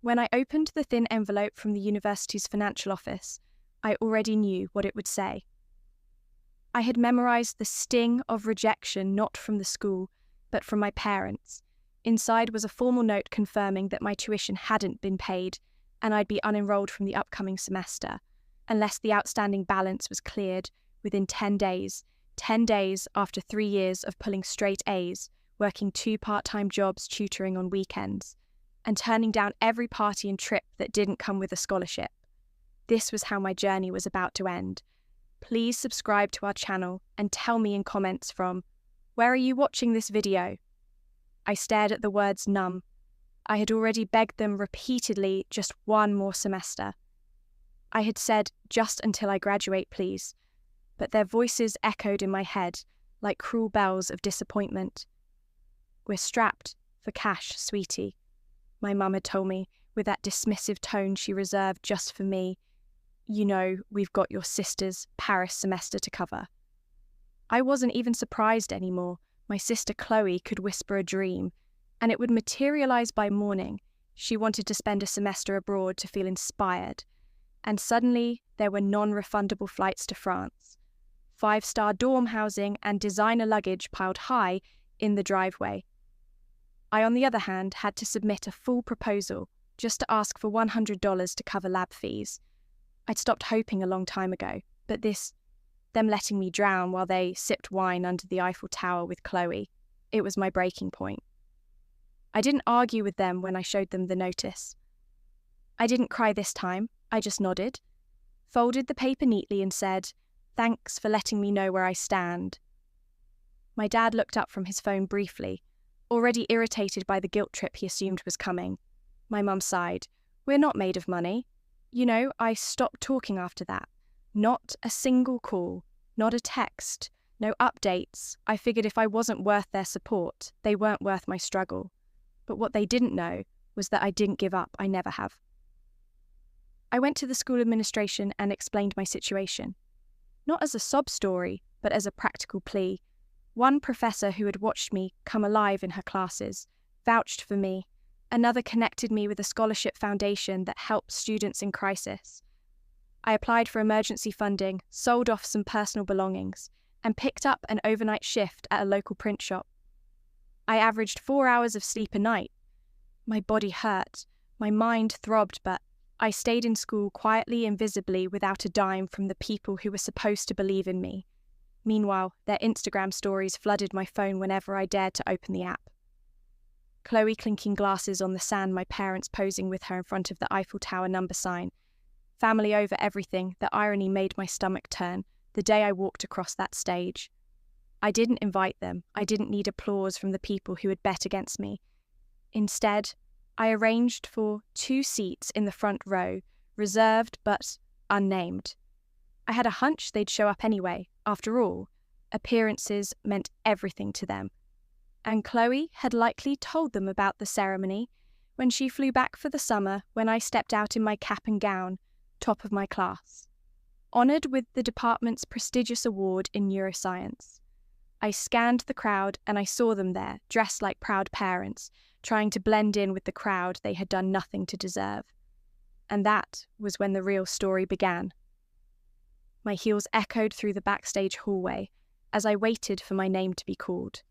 When I opened the thin envelope from the university's financial office, I already knew what it would say. I had memorized the sting of rejection not from the school, but from my parents. Inside was a formal note confirming that my tuition hadn't been paid and I'd be unenrolled from the upcoming semester, unless the outstanding balance was cleared within 10 days, 10 days after 3 years of pulling straight A's, working 2 part-time jobs tutoring on weekends, and turning down every party and trip that didn't come with a scholarship. This was how my journey was about to end. Please subscribe to our channel and tell me in comments from, "Where are you watching this video?" I stared at the words numb. I had already begged them repeatedly just one more semester. I had said, "Just until I graduate, please," but their voices echoed in my head like cruel bells of disappointment. "We're strapped for cash, sweetie," my mum had told me with that dismissive tone she reserved just for me. "You know, we've got your sister's Paris semester to cover." I wasn't even surprised anymore. My sister Chloe could whisper a dream, and it would materialize by morning. She wanted to spend a semester abroad to feel inspired, and suddenly there were non-refundable flights to France, 5-star dorm housing and designer luggage piled high in the driveway. I, on the other hand, had to submit a full proposal just to ask for $100 to cover lab fees. I'd stopped hoping a long time ago, but them letting me drown while they sipped wine under the Eiffel Tower with Chloe, it was my breaking point. I didn't argue with them when I showed them the notice. I didn't cry this time, I just nodded, folded the paper neatly and said, "Thanks for letting me know where I stand." My dad looked up from his phone briefly, already irritated by the guilt trip he assumed was coming. My mum sighed. "We're not made of money. You know, I stopped talking after that. Not a single call, not a text, no updates. I figured if I wasn't worth their support, they weren't worth my struggle. But what they didn't know was that I didn't give up. I never have." I went to the school administration and explained my situation. Not as a sob story, but as a practical plea. One professor who had watched me come alive in her classes vouched for me. Another connected me with a scholarship foundation that helps students in crisis. I applied for emergency funding, sold off some personal belongings, and picked up an overnight shift at a local print shop. I averaged 4 hours of sleep a night. My body hurt, my mind throbbed, but I stayed in school quietly and visibly without a dime from the people who were supposed to believe in me. Meanwhile, their Instagram stories flooded my phone whenever I dared to open the app. Chloe clinking glasses on the sand, my parents posing with her in front of the Eiffel Tower number sign. Family over everything, the irony made my stomach turn the day I walked across that stage. I didn't invite them. I didn't need applause from the people who had bet against me. Instead, I arranged for 2 seats in the front row, reserved but unnamed. I had a hunch they'd show up anyway. After all, appearances meant everything to them. And Chloe had likely told them about the ceremony when she flew back for the summer, when I stepped out in my cap and gown, top of my class, honoured with the department's prestigious award in neuroscience. I scanned the crowd and I saw them there, dressed like proud parents, trying to blend in with the crowd they had done nothing to deserve. And that was when the real story began. My heels echoed through the backstage hallway as I waited for my name to be called.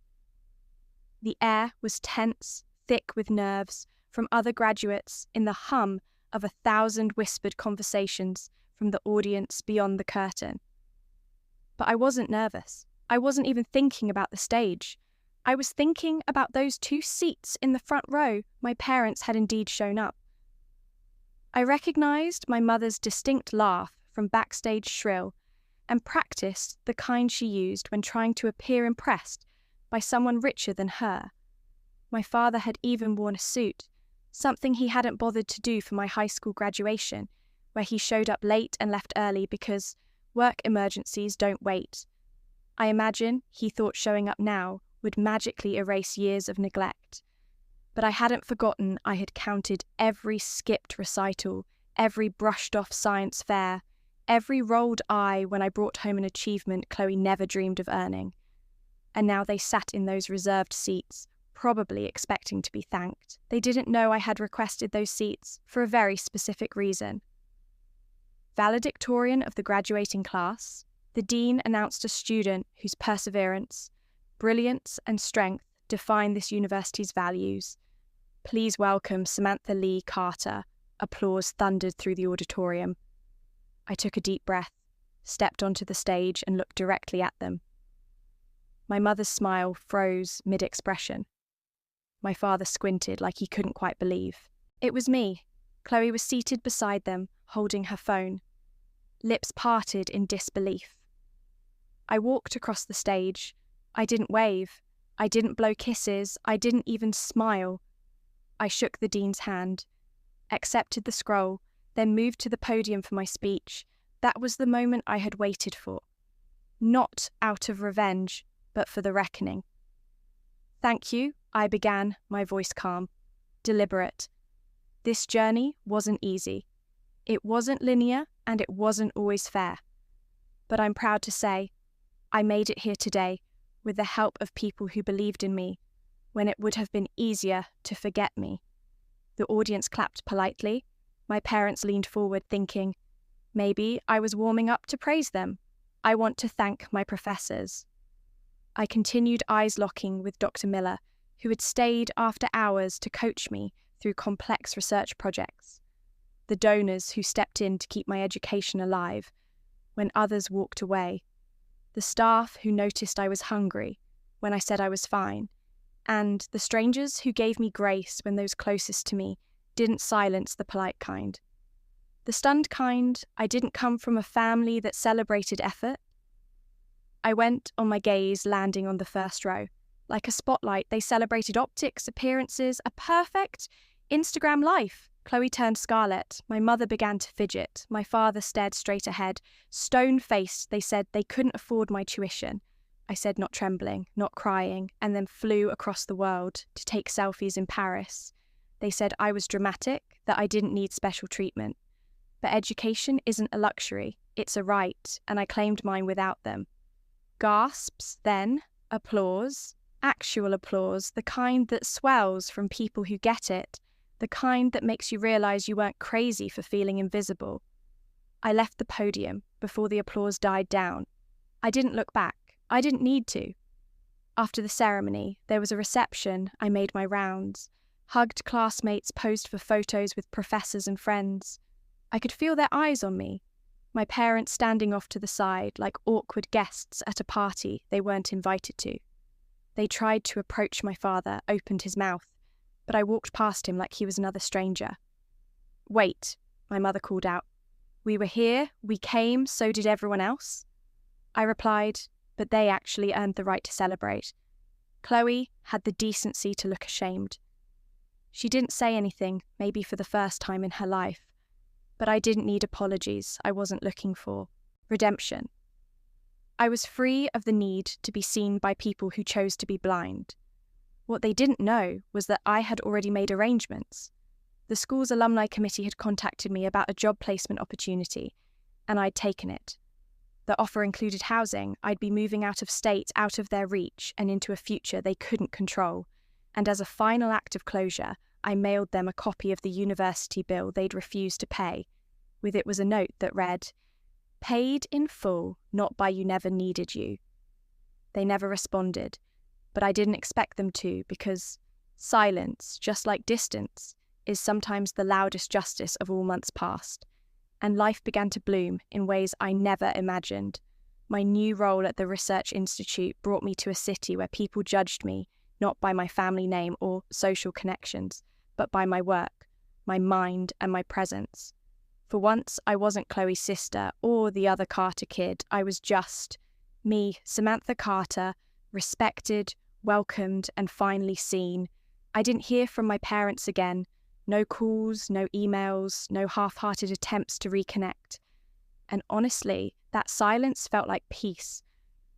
The air was tense, thick with nerves from other graduates in the hum of 1,000 whispered conversations from the audience beyond the curtain. But I wasn't nervous. I wasn't even thinking about the stage. I was thinking about those 2 seats in the front row my parents had indeed shown up. I recognized my mother's distinct laugh from backstage shrill and practiced the kind she used when trying to appear impressed by someone richer than her. My father had even worn a suit, something he hadn't bothered to do for my high school graduation, where he showed up late and left early because work emergencies don't wait. I imagine he thought showing up now would magically erase years of neglect. But I hadn't forgotten I had counted every skipped recital, every brushed-off science fair, every rolled eye when I brought home an achievement Chloe never dreamed of earning. And now they sat in those reserved seats, probably expecting to be thanked. They didn't know I had requested those seats for a very specific reason. Valedictorian of the graduating class, the dean announced a student whose perseverance, brilliance, and strength define this university's values. Please welcome Samantha Lee Carter. Applause thundered through the auditorium. I took a deep breath, stepped onto the stage, and looked directly at them. My mother's smile froze mid-expression. My father squinted like he couldn't quite believe. It was me. Chloe was seated beside them, holding her phone. Lips parted in disbelief. I walked across the stage. I didn't wave. I didn't blow kisses. I didn't even smile. I shook the dean's hand, accepted the scroll, then moved to the podium for my speech. That was the moment I had waited for. Not out of revenge, but for the reckoning. Thank you, I began, my voice calm, deliberate. This journey wasn't easy. It wasn't linear, and it wasn't always fair. But I'm proud to say, I made it here today with the help of people who believed in me, when it would have been easier to forget me. The audience clapped politely. My parents leaned forward thinking, maybe I was warming up to praise them. I want to thank my professors. I continued eyes locking with Dr. Miller, who had stayed after hours to coach me through complex research projects. The donors who stepped in to keep my education alive when others walked away. The staff who noticed I was hungry when I said I was fine. And the strangers who gave me grace when those closest to me didn't silence the polite kind. The stunned kind, I didn't come from a family that celebrated effort. I went on my gaze landing on the first row. Like a spotlight, they celebrated optics, appearances, a perfect Instagram life. Chloe turned scarlet. My mother began to fidget. My father stared straight ahead. Stone-faced, they said they couldn't afford my tuition. I said not trembling, not crying, and then flew across the world to take selfies in Paris. They said I was dramatic, that I didn't need special treatment. But education isn't a luxury, it's a right, and I claimed mine without them. Gasps, then, applause, actual applause, the kind that swells from people who get it, the kind that makes you realise you weren't crazy for feeling invisible. I left the podium before the applause died down. I didn't look back. I didn't need to. After the ceremony, there was a reception. I made my rounds. Hugged classmates, posed for photos with professors and friends. I could feel their eyes on me. My parents standing off to the side like awkward guests at a party they weren't invited to. They tried to approach my father, opened his mouth, but I walked past him like he was another stranger. Wait, my mother called out. We were here, we came, so did everyone else. I replied, but they actually earned the right to celebrate. Chloe had the decency to look ashamed. She didn't say anything, maybe for the first time in her life. But I didn't need apologies I wasn't looking for. Redemption. I was free of the need to be seen by people who chose to be blind. What they didn't know was that I had already made arrangements. The school's alumni committee had contacted me about a job placement opportunity, and I'd taken it. The offer included housing. I'd be moving out of state, out of their reach, and into a future they couldn't control. And as a final act of closure, I mailed them a copy of the university bill they'd refused to pay. With it was a note that read, "Paid in full, not by you never needed you." They never responded, but I didn't expect them to because silence, just like distance, is sometimes the loudest justice of all months past. And life began to bloom in ways I never imagined. My new role at the Research Institute brought me to a city where people judged me, not by my family name or social connections, but by my work, my mind, and my presence. For once, I wasn't Chloe's sister or the other Carter kid. I was just me, Samantha Carter, respected, welcomed, and finally seen. I didn't hear from my parents again. No calls, no emails, no half-hearted attempts to reconnect. And honestly, that silence felt like peace.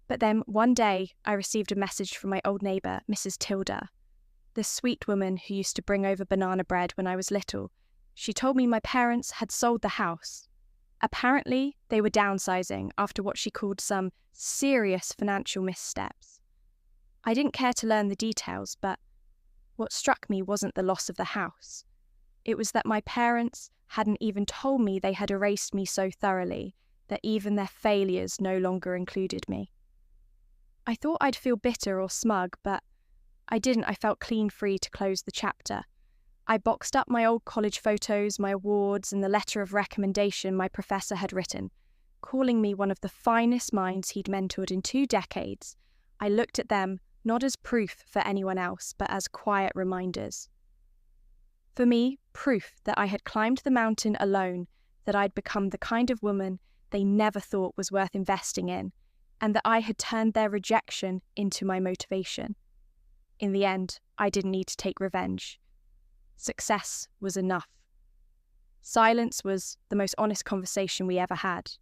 But then one day, I received a message from my old neighbour, Mrs. Tilda, the sweet woman who used to bring over banana bread when I was little. She told me my parents had sold the house. Apparently, they were downsizing after what she called some serious financial missteps. I didn't care to learn the details, but What struck me wasn't the loss of the house. It was that my parents hadn't even told me they had erased me so thoroughly that even their failures no longer included me. I thought I'd feel bitter or smug, but I didn't. I felt clean free to close the chapter. I boxed up my old college photos, my awards, and the letter of recommendation my professor had written, calling me one of the finest minds he'd mentored in 2 decades. I looked at them not as proof for anyone else, but as quiet reminders. For me, proof that I had climbed the mountain alone, that I'd become the kind of woman they never thought was worth investing in, and that I had turned their rejection into my motivation. In the end, I didn't need to take revenge. Success was enough. Silence was the most honest conversation we ever had.